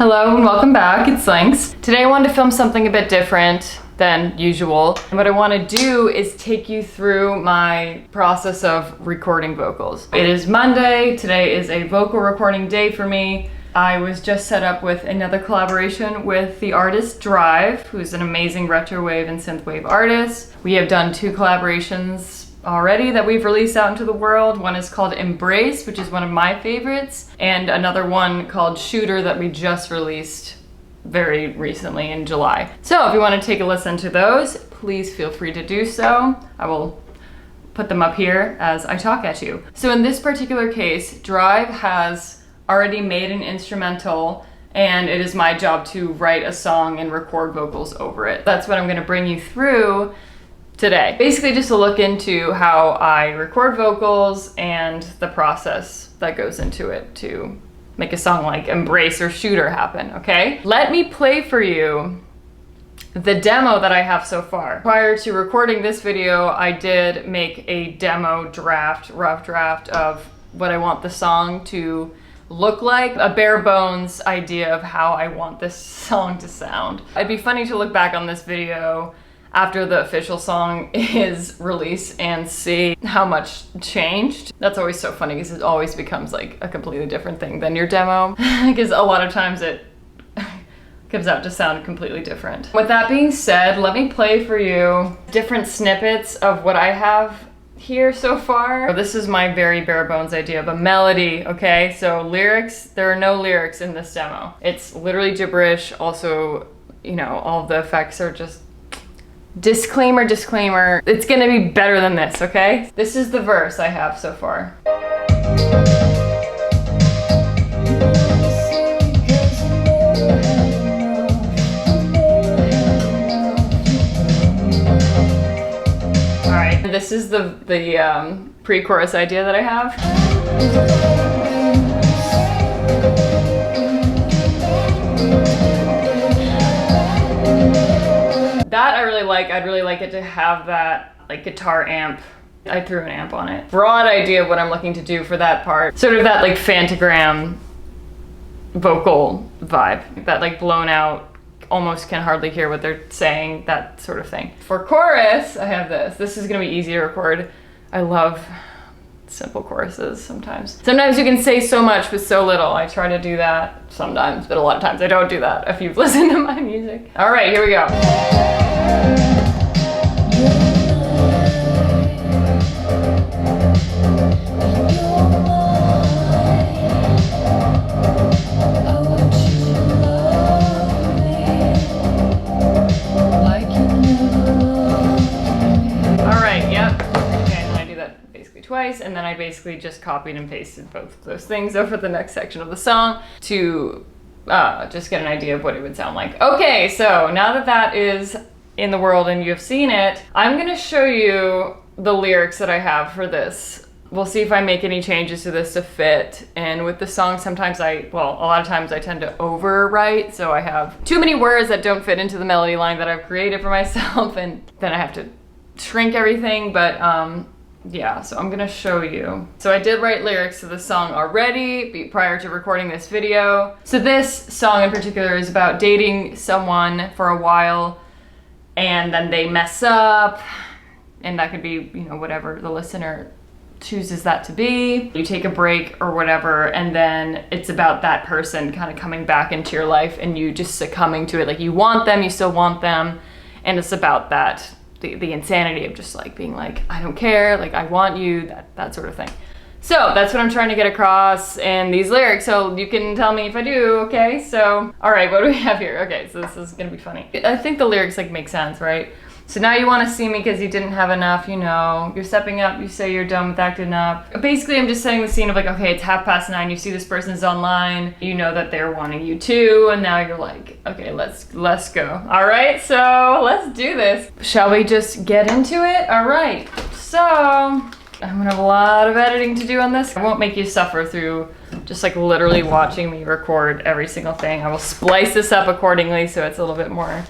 Hello and welcome back, it's Llynks. Today I wanted to film something a bit different than usual. And what I want to do is take you through my process of recording vocals. It is Monday, today is a vocal recording day for me. I was just set up with another collaboration with the artist DRYVE, who's an amazing retrowave and synthwave artist. We have done 2 collaborations already that we've released out into the world. One is called Embrace, which is one of my favorites, and another one called Shooter that we just released very recently in July. So if you want to take a listen to those, please feel free to do so. I will put them up here as I talk at you. So in this particular case, DRYVE has already made an instrumental and it is my job to write a song and record vocals over it. That's what I'm going to bring you through today. Basically just to look into how I record vocals and the process that goes into it to make a song like Embrace or Shooter happen, okay? Let me play for you the demo that I have so far. Prior to recording this video, I did make a demo draft, rough draft of what I want the song to look like, a bare bones idea of how I want this song to sound. It'd be funny to look back on this video after the official song is released and see how much changed. That's always so funny because it always becomes like a completely different thing than your demo because a lot of times it comes out to sound completely different. With that being said, let me play for you different snippets of what I have here so far. This is my very bare bones idea of a melody, okay? So lyrics, there are no lyrics in this demo. It's literally gibberish. Also, you know, all of the effects are just disclaimer, disclaimer. It's gonna be better than this, okay? This is the verse I have so far. All right, this is the pre-chorus idea that I have. That I really like. I'd really like it to have that like guitar amp. I threw an amp on it. Broad idea of what I'm looking to do for that part. Sort of that like Fantagram vocal vibe. That like blown out, almost can hardly hear what they're saying, that sort of thing. For chorus, I have this. This is gonna be easy to record. I love simple choruses sometimes. Sometimes you can say so much with so little. I try to do that sometimes, but a lot of times I don't do that if you've listened to my music. All right, here we go. Twice, and then I basically just copied and pasted both of those things over the next section of the song to just get an idea of what it would sound like. Okay, so now that that is in the world and you've seen it, I'm gonna show you the lyrics that I have for this. We'll see if I make any changes to this to fit. And with the song, sometimes a lot of times I tend to overwrite, so I have too many words that don't fit into the melody line that I've created for myself, and then I have to shrink everything, but yeah, so I'm gonna show you. So I did write lyrics to the song already prior to recording this video. So this song in particular is about dating someone for a while and then they mess up, and that could be, you know, whatever the listener chooses that to be. You take a break or whatever, and then it's about that person kind of coming back into your life and you just succumbing to it. Like you want them, you still want them, and it's about that. The insanity of just like being like, I don't care, like I want you, that sort of thing. So that's what I'm trying to get across in these lyrics, so you can tell me if I do, okay? So, all right, what do we have here? Okay, so this is gonna be funny. I think the lyrics like make sense, right? So now you want to see me because you didn't have enough, you know, you're stepping up, you say you're done with acting up. Basically, I'm just setting the scene of like, okay, it's 9:30, you see this person's online, you know that they're wanting you too, and now you're like, okay, let's go. All right, so let's do this. Shall we just get into it? All right, so I'm gonna have a lot of editing to do on this. I won't make you suffer through just like literally watching me record every single thing. I will splice this up accordingly so it's a little bit more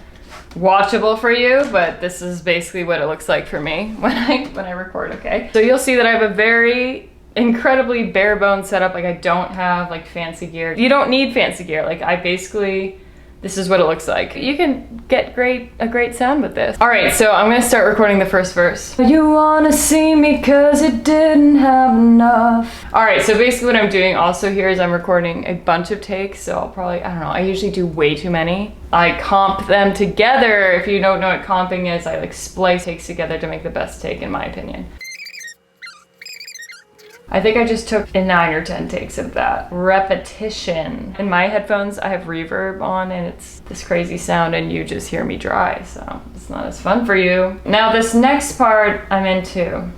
watchable for you, but this is basically what it looks like for me when I record, okay? So you'll see that I have a very incredibly bare bones setup. Like I don't have like fancy gear. You don't need fancy gear. Like I basically, this is what it looks like. You can get a great sound with this. All right, so I'm gonna start recording the first verse. You wanna see me cause you didn't have enough. All right, so basically what I'm doing also here is I'm recording a bunch of takes. So I'll probably, I don't know, I usually do way too many. I comp them together. If you don't know what comping is, I like splice takes together to make the best take in my opinion. I think I just took 9 or 10 takes of that. Repetition. In my headphones, I have reverb on and it's this crazy sound and you just hear me dry, so it's not as fun for you. Now this next part I'm into.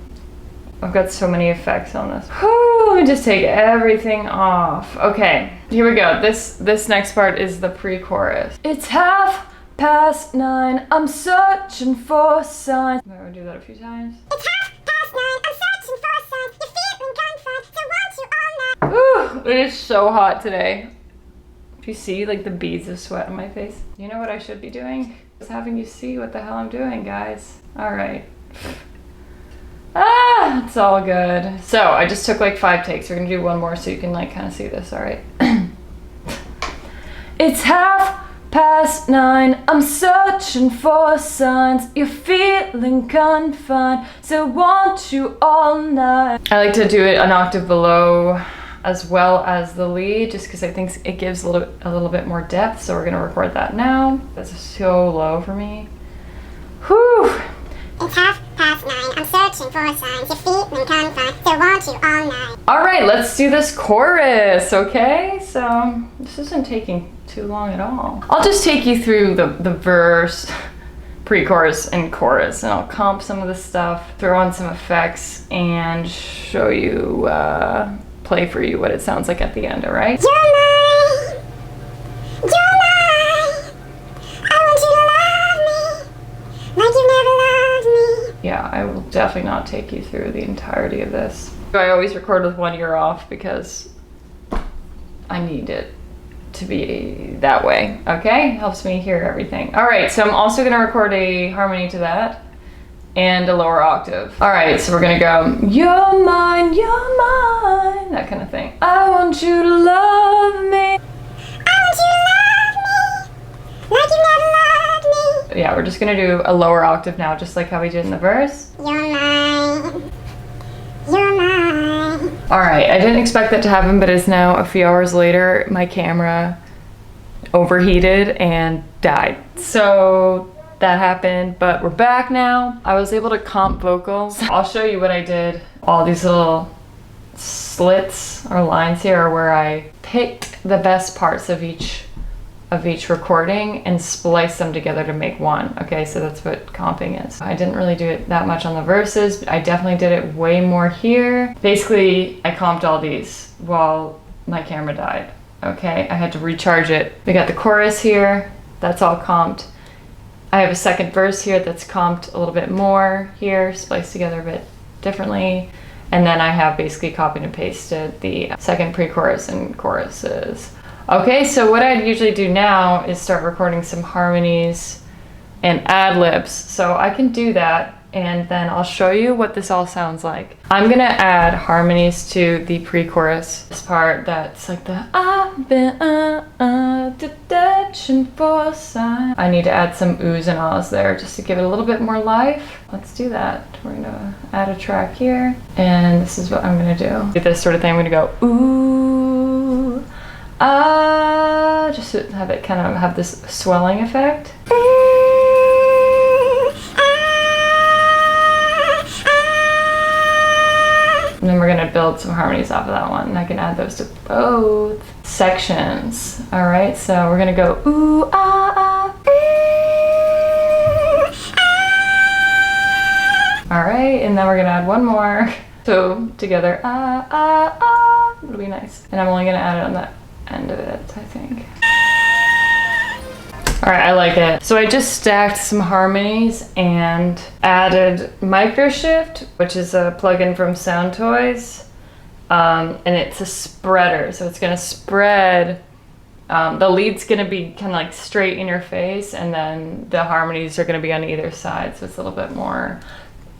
I've got so many effects on this. Whew, let me just take everything off. Okay, here we go. This next part is the pre-chorus. It's 9:30, I'm searching for signs. I'm gonna do that a few times. It's 9:30, I'm searching for signs. You're feeling comfort, so won't you all know? Ooh, it is so hot today. Do you see like the beads of sweat on my face? You know what I should be doing? Just having you see what the hell I'm doing, guys. All right. Ah, it's all good. So I just took like 5 takes. We're gonna do one more so you can like kind of see this, all right? It's 9:30, I'm searching for signs. You're feeling confined, so won't you all night? I like to do it an octave below as well as the lead, just because I think it gives a little bit more depth, so we're gonna record that now. That's so low for me. Whew! It's 9:30, I'm searching for signs. You're feeling confined, so won't you all night? All right, let's do this chorus, okay? So this isn't taking too long at all. I'll just take you through the verse, pre-chorus, and chorus, and I'll comp some of the stuff, throw on some effects, and show you, play for you what it sounds like at the end, all right? You're mine. You're mine. I want you to love me like you've never loved me. Yeah, I will definitely not take you through the entirety of this. I always record with one ear off because I need it to be that way, okay? Helps me hear everything. All right, so I'm also gonna record a harmony to that and a lower octave. All right, so we're gonna go, you're mine, that kind of thing. I want you to love me. I want you to love me like you never loved me. Yeah, we're just gonna do a lower octave now, just like how we did in the verse. You're mine. You're mine. All right, I didn't expect that to happen, but it's now a few hours later. My camera overheated and died. So that happened, but we're back now. I was able to comp vocals. I'll show you what I did. All these little slits or lines here are where I picked the best parts of each recording and splice them together to make one. Okay, so that's what comping is. I didn't really do it that much on the verses, but I definitely did it way more here. Basically, I comped all these while my camera died. Okay, I had to recharge it. We got the chorus here, that's all comped. I have a second verse here that's comped a little bit more here, spliced together a bit differently. And then I have basically copied and pasted the second pre-chorus and choruses. Okay, so what I'd usually do now is start recording some harmonies and ad-libs. So I can do that and then I'll show you what this all sounds like. I'm gonna add harmonies to the pre-chorus. This part that's like the I've been detention for sign. I need to add some oohs and ahs there just to give it a little bit more life. Let's do that. We're gonna add a track here and this is what I'm gonna do. With this sort of thing, I'm gonna go ooh, ah, just to have it kind of have this swelling effect. And then we're gonna build some harmonies off of that one. And I can add those to both sections. All right, so we're gonna go ooh, ah, ah, ooh, ah. All right, and then we're gonna add one more. So together, ah, ah, ah, it'll be nice. And I'm only gonna add it on the end of it, I think. All right, I like it. So I just stacked some harmonies and added Microshift, which is a plugin from Sound Toys. And it's a spreader, so it's gonna spread. The lead's gonna be kind of like straight in your face, and then the harmonies are gonna be on either side, so it's a little bit more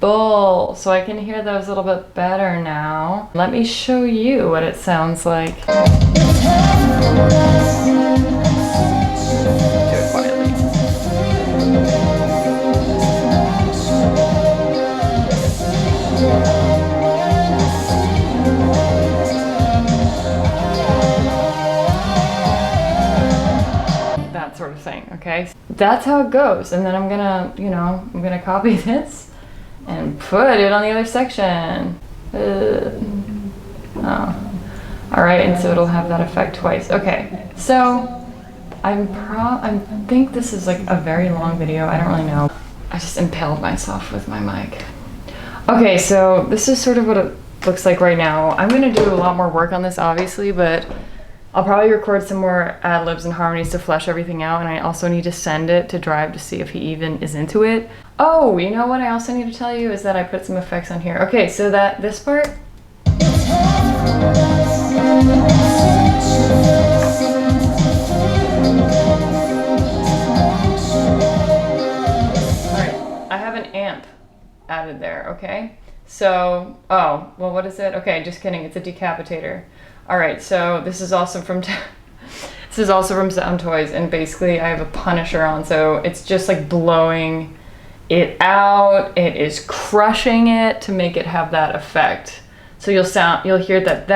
full, so I can hear those a little bit better now. Let me show you what it sounds like. Do it quietly. That sort of thing, okay? That's how it goes, and then I'm gonna, you know, I'm gonna copy this and put it on the other section. Oh. All right, and so it'll have that effect twice. Okay, so I think this is like a very long video. I don't really know. I just impaled myself with my mic. Okay, so this is sort of what it looks like right now. I'm gonna do a lot more work on this, obviously, but I'll probably record some more ad-libs and harmonies to flesh everything out, and I also need to send it to DRYVE to see if he even is into it. Oh, you know what I also need to tell you is that I put some effects on here. Okay, so that this part. Alright, I have an amp added there, okay? So, oh, well, what is it? Okay, just kidding, it's a decapitator. All right, so this is also from Sound Toys, and basically I have a Punisher on, so it's just like blowing it out. It is crushing it to make it have that effect. So you'll hear that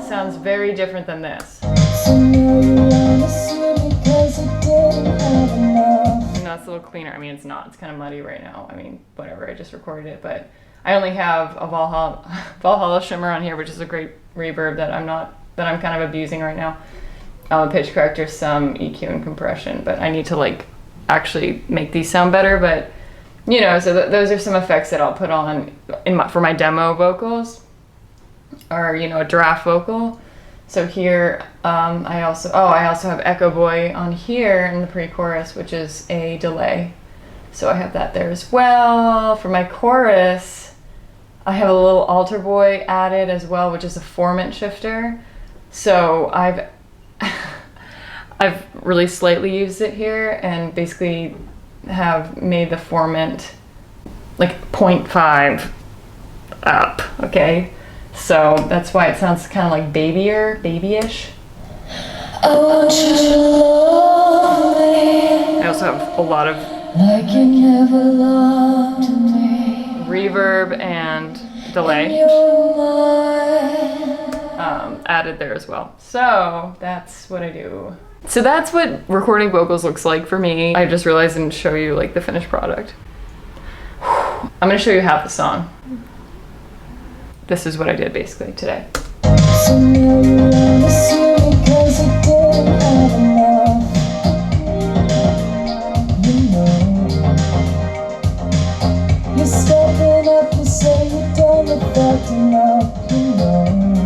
sounds very different than this. No, it's a little cleaner. I mean, it's not. It's kind of muddy right now. I mean, whatever. I just recorded it, but I only have a Valhalla shimmer on here, which is a great reverb that I'm kind of abusing right now. A pitch corrector, some EQ and compression, but I need to like actually make these sound better. But you know, so those are some effects that I'll put on for my demo vocals, or you know, a draft vocal. So here, I also have Echo Boy on here in the pre-chorus, which is a delay. So I have that there as well. For my chorus, I have a little altar boy added as well, which is a formant shifter. So I've really slightly used it here and basically have made the formant like 0.5 up, okay? So that's why it sounds kind of like babyish. I also have a lot of like you never loved me. Reverb and delay added there as well. So that's what I do. So that's what recording vocals looks like for me. I just realized I didn't show you like the finished product. I'm gonna show you half the song. This is what I did basically today.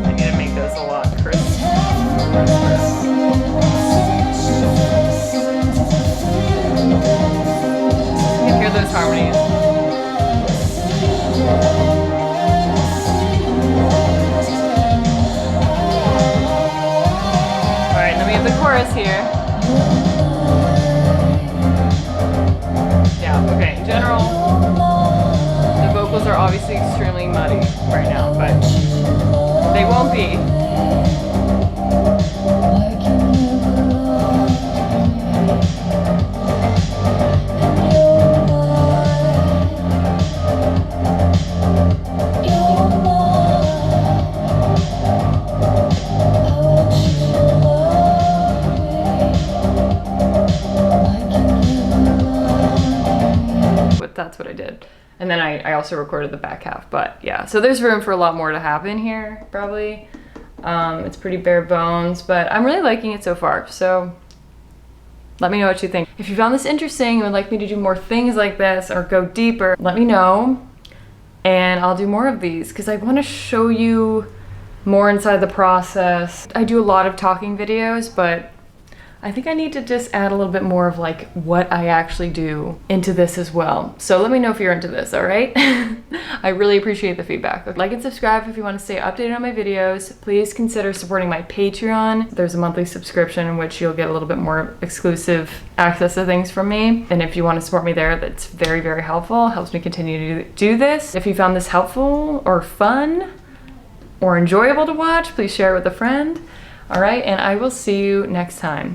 I need to make those a lot crisp. You can hear those harmonies. Alright, then we have the chorus here. Yeah, okay, in general, the vocals are obviously extremely muddy right now, but they won't be. That's what I did. And then I also recorded the back half, but yeah. So there's room for a lot more to happen here, probably. It's pretty bare bones, but I'm really liking it so far. So let me know what you think. If you found this interesting and would like me to do more things like this or go deeper, let me know and I'll do more of these because I want to show you more inside the process. I do a lot of talking videos, but I think I need to just add a little bit more of like what I actually do into this as well. So let me know if you're into this, all right? I really appreciate the feedback. Like and subscribe if you want to stay updated on my videos. Please consider supporting my Patreon. There's a monthly subscription in which you'll get a little bit more exclusive access to things from me. And if you want to support me there, that's very, very helpful. Helps me continue to do this. If you found this helpful or fun or enjoyable to watch, please share it with a friend. All right, and I will see you next time.